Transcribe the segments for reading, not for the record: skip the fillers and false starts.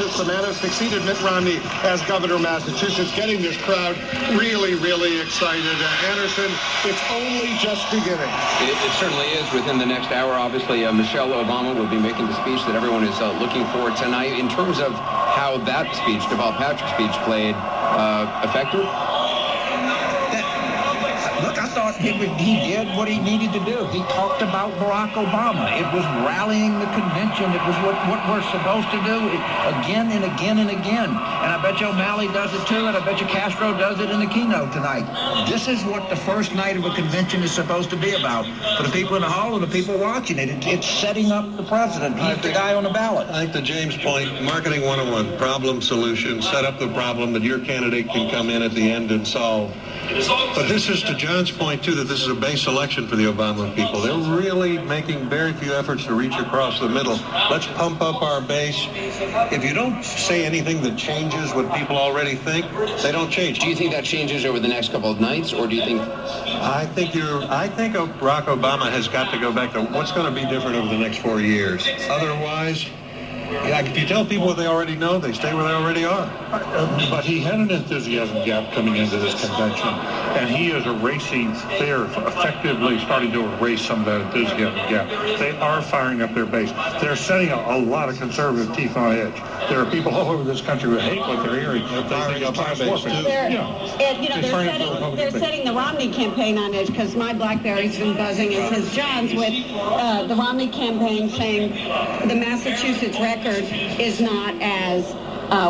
Massachusetts. The man who succeeded Mitt Romney as governor of Massachusetts, getting this crowd really, really excited. Anderson, it's only just beginning. It certainly is. Within the next hour, obviously, Michelle Obama will be making the speech that everyone is looking for tonight. In terms of how that speech, Duval Patrick's speech, played effective? Look, I thought he did what he needed to do. He talked about Barack Obama. It was rallying the convention. It was what we're supposed to do again and again and again. And I bet you O'Malley does it too, and I bet you Castro does it in the keynote tonight. This is what the first night of a convention is supposed to be about. For the people in the hall and the people watching it, it's setting up the president. He's the guy on the ballot. I think to James' point, marketing 101, problem, solution, set up the problem that your candidate can come in at the end and solve. But this is to John's point, too, that this is a base election for the Obama people. They're really making very few efforts to reach across the middle. Let's pump up our base. If you don't say anything that changes what people already think, they don't change. Do you think that changes over the next couple of nights, or do you think... I think Barack Obama has got to go back to what's going to be different over the next 4 years. Otherwise... if you tell people what they already know, they stay where they already are. But he had an enthusiasm gap coming into this convention, and he is erasing, they are effectively starting to erase some of that enthusiasm gap. They are firing up their base. They're setting a lot of conservative teeth on edge. There are people all over this country who hate what they're hearing. They think it's time warfare. They're setting the Romney campaign on edge, because my BlackBerry's been buzzing, as has John's, with the Romney campaign saying the Massachusetts record is not as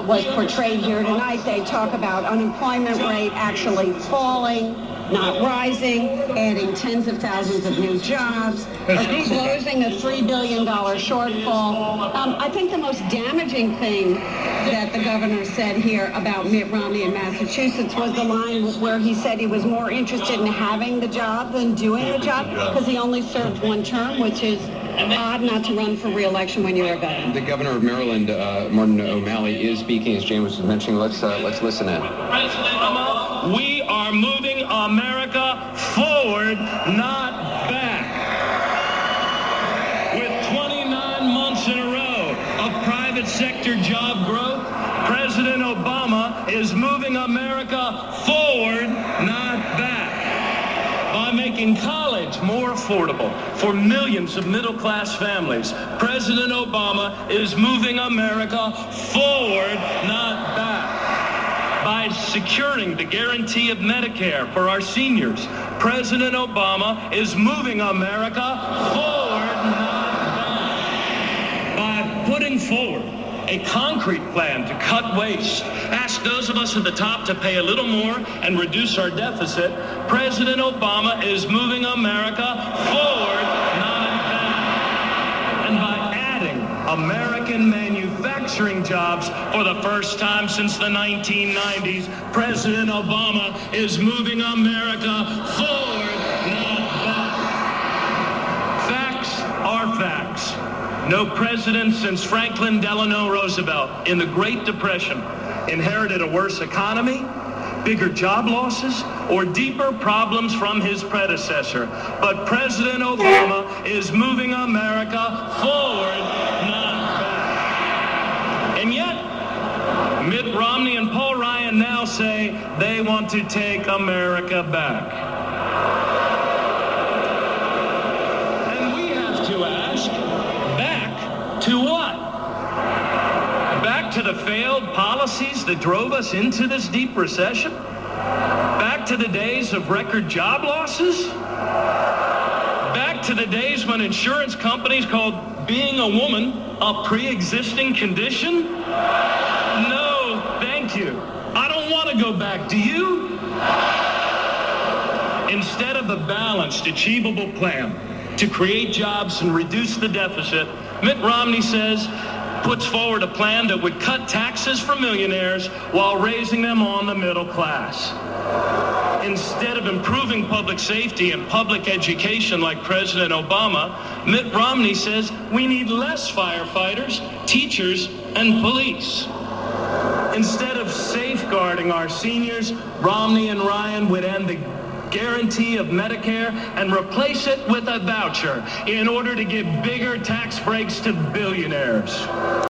was portrayed here tonight. They talk about unemployment rate actually falling, not rising, adding tens of thousands of new jobs, closing a $3 billion shortfall. I think the most damaging thing that the governor said here about Mitt Romney in Massachusetts was the line where he said he was more interested in having the job than doing the job, because he only served one term, which is odd not to run for re-election when you're a governor. The governor of Maryland, Martin O'Malley, is speaking, as James was mentioning. Let's listen in. President Obama, we are moving America forward, not back. With 29 months in a row of private sector job growth, President Obama is moving America forward, not back. By making college more affordable for millions of middle-class families, President Obama is moving America forward, not back. By securing the guarantee of Medicare for our seniors, President Obama is moving America forward, not back. By putting forward a concrete plan to cut waste, ask those of us at the top to pay a little more and reduce our deficit, President Obama is moving America forward, not back. And by adding American manufacturing jobs for the first time since the 1990s, President Obama is moving America forward, not back. Facts are facts. No president since Franklin Delano Roosevelt in the Great Depression inherited a worse economy, bigger job losses, or deeper problems from his predecessor. But President Obama is moving America forward, not back. And yet, Mitt Romney and Paul Ryan now say they want to take America back. And we have to ask, to what? Back to the failed policies that drove us into this deep recession? Back to the days of record job losses? Back to the days when insurance companies called being a woman a pre-existing condition? No, thank you. I don't want to go back. Do you? Instead of a balanced, achievable plan to create jobs and reduce the deficit, Mitt Romney puts forward a plan that would cut taxes for millionaires while raising them on the middle class. Instead of improving public safety and public education like President Obama, Mitt Romney says we need less firefighters, teachers, and police. Instead of safeguarding our seniors, Romney and Ryan would end the guarantee of Medicare and replace it with a voucher in order to give bigger tax breaks to billionaires.